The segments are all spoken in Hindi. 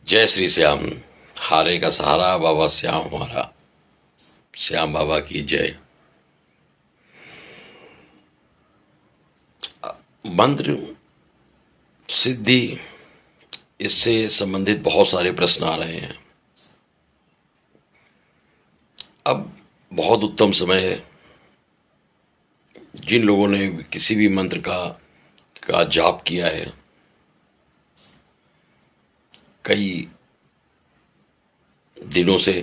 जय श्री श्याम। हारे का सहारा बाबा श्याम हमारा। श्याम बाबा की जय। मंत्र सिद्धि, इससे संबंधित बहुत सारे प्रश्न आ रहे हैं। अब बहुत उत्तम समय है। जिन लोगों ने किसी भी मंत्र का जाप किया है, कई दिनों से,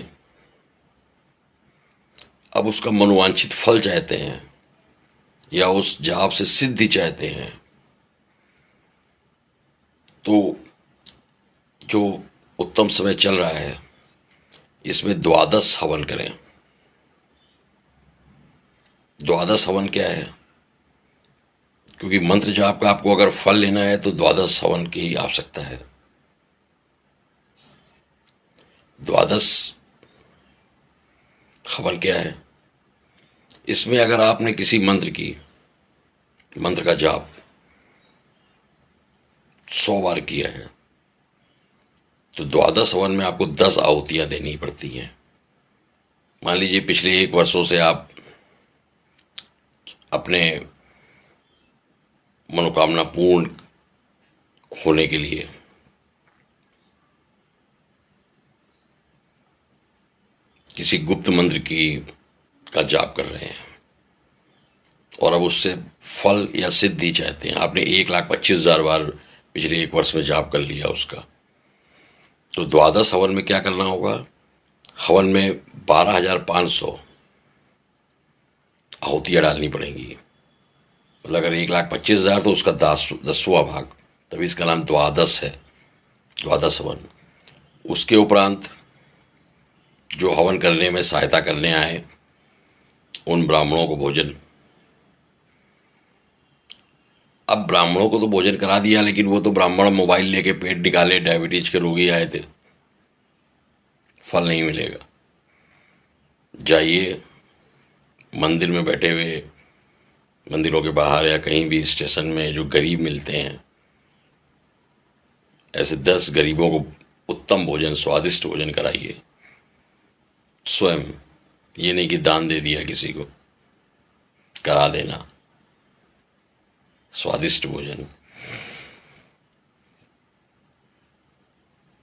अब उसका मनोवांछित फल चाहते हैं या उस जाप से सिद्धि चाहते हैं, तो जो उत्तम समय चल रहा है, इसमें द्वादश हवन करें। द्वादश हवन क्या है? क्योंकि मंत्र जाप का आपको अगर फल लेना है तो द्वादश हवन की आवश्यकता है। द्वादश हवन क्या है? इसमें अगर आपने किसी मंत्र का जाप 100 बार किया है, तो द्वादश हवन में आपको 10 आहुतियां देनी पड़ती हैं। मान लीजिए पिछले 1 वर्षों से आप अपने मनोकामना पूर्ण होने के लिए किसी गुप्त मंत्र का जाप कर रहे हैं और अब उससे फल या सिद्धि चाहते हैं। आपने 1,25,000 बार पिछले 1 वर्ष में जाप कर लिया उसका, तो द्वादश हवन में क्या करना होगा? हवन में 12,500 आहुतियाँ डालनी पड़ेंगी। मतलब अगर 1,25,000 तो उसका 10वां भाग, तभी इसका नाम द्वादश है, द्वादश हवन। उसके उपरांत जो हवन करने में सहायता करने आए उन ब्राह्मणों को भोजन। अब ब्राह्मणों को तो भोजन करा दिया, लेकिन वो तो ब्राह्मण मोबाइल लेके पेट निकाले, डायबिटीज के रोगी आए थे, फल नहीं मिलेगा। जाइए मंदिर में बैठे हुए, मंदिरों के बाहर या कहीं भी स्टेशन में जो गरीब मिलते हैं, ऐसे 10 गरीबों को उत्तम भोजन, स्वादिष्ट भोजन कराइए स्वयं। ये नहीं कि दान दे दिया किसी को, करा देना स्वादिष्ट भोजन।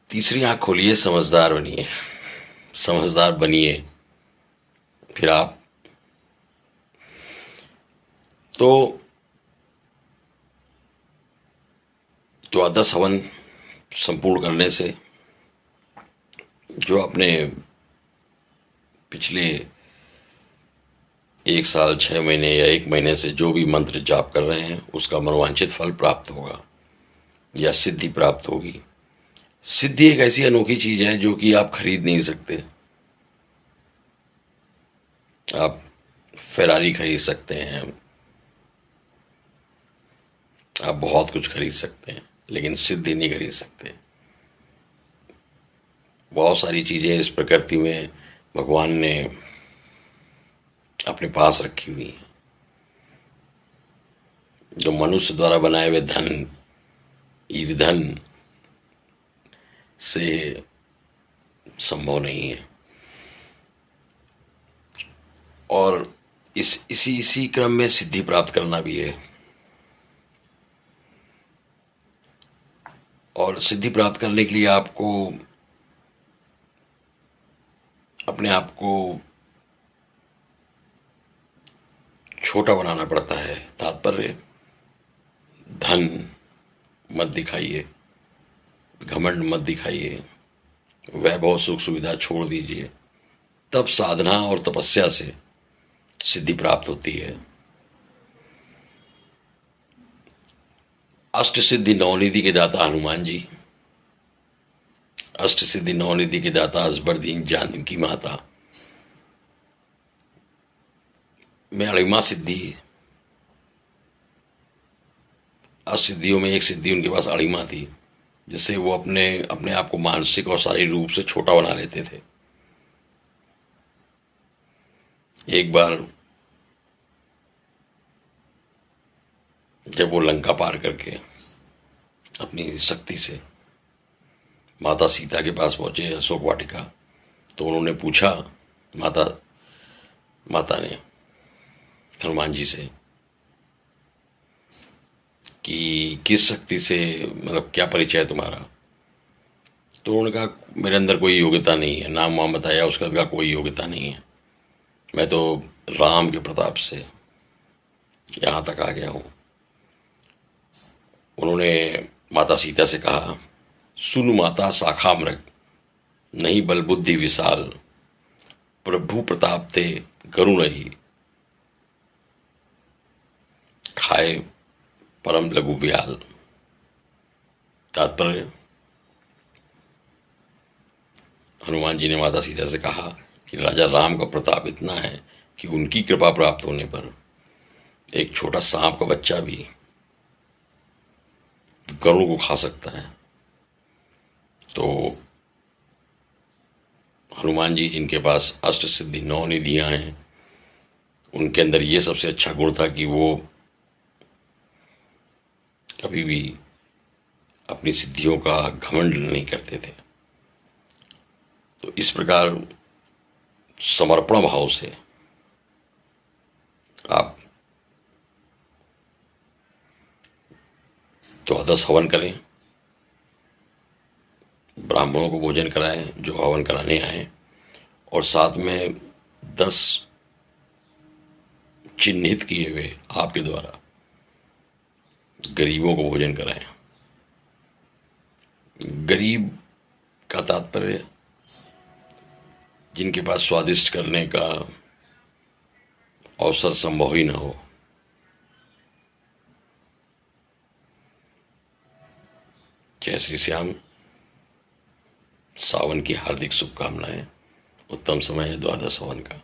तीसरी आंख खोलिए, समझदार बनिए, समझदार बनिए। फिर आप तो द्वादश हवन संपूर्ण करने से जो अपने पिछले 1 साल 6 महीने या 1 महीने से जो भी मंत्र जाप कर रहे हैं, उसका मनोवांछित फल प्राप्त होगा या सिद्धि प्राप्त होगी। सिद्धि एक ऐसी अनोखी चीज है जो कि आप खरीद नहीं सकते। आप फेरारी खरीद सकते हैं, आप बहुत कुछ खरीद सकते हैं, लेकिन सिद्धि नहीं खरीद सकते। बहुत सारी चीजें इस प्रकृति में भगवान ने अपने पास रखी हुई हैं, जो मनुष्य द्वारा बनाए हुए धन, ईंधन से संभव नहीं है। और इसी क्रम में सिद्धि प्राप्त करना भी है। और सिद्धि प्राप्त करने के लिए आपको अपने आप को छोटा बनाना पड़ता है। तात्पर्य, धन मत दिखाइए, घमंड मत दिखाइए, वैभव सुख सुविधा छोड़ दीजिए। तब साधना और तपस्या से सिद्धि प्राप्त होती है। अष्ट सिद्धि नवनिधि के दाता हनुमान जी, अष्ट सिद्धि नवनिधि के दाता अजबरदीन जानकी माता में अणिमा सिद्धि, अष्ट सिद्धियों में एक सिद्धि उनके पास अणिमा थी, जिससे वो अपने अपने आप को मानसिक और शारीरिक रूप से छोटा बना लेते थे। एक बार जब वो लंका पार करके अपनी शक्ति से माता सीता के पास पहुंचे अशोक वाटिका, तो उन्होंने पूछा माता माता ने हनुमान जी से कि किस शक्ति से, मतलब क्या परिचय है तुम्हारा। तो उन्होंने कहा मेरे अंदर कोई योग्यता नहीं है, नाम वाम बताया, उसका कहा कोई योग्यता नहीं है, मैं तो राम के प्रताप से यहाँ तक आ गया हूँ। उन्होंने माता सीता से कहा सुनु माता शाखा मृग, नहीं बल बुद्धि विशाल, प्रभु प्रताप ते गरुण ही, खाए परम लघु ब्याल। तात्पर्य, हनुमान जी ने माता सीता से कहा कि राजा राम का प्रताप इतना है कि उनकी कृपा प्राप्त होने पर एक छोटा सांप का बच्चा भी गरुड़ को खा सकता है। तो हनुमान जी जिनके पास अष्ट सिद्धि 9 निधियां हैं, उनके अंदर ये सबसे अच्छा गुण था कि वो कभी भी अपनी सिद्धियों का घमंड नहीं करते थे। तो इस प्रकार समर्पण भाव से आप द्वादश हवन करें, ब्राह्मणों को भोजन कराएं जो हवन कराने आए, और साथ में 10 चिन्हित किए हुए आपके द्वारा गरीबों को भोजन कराएं। गरीब का तात्पर्य जिनके पास स्वादिष्ट करने का अवसर संभव ही ना हो। जय श्री श्याम। सावन की हार्दिक शुभकामनाएं। उत्तम समय है द्वादश हवन का।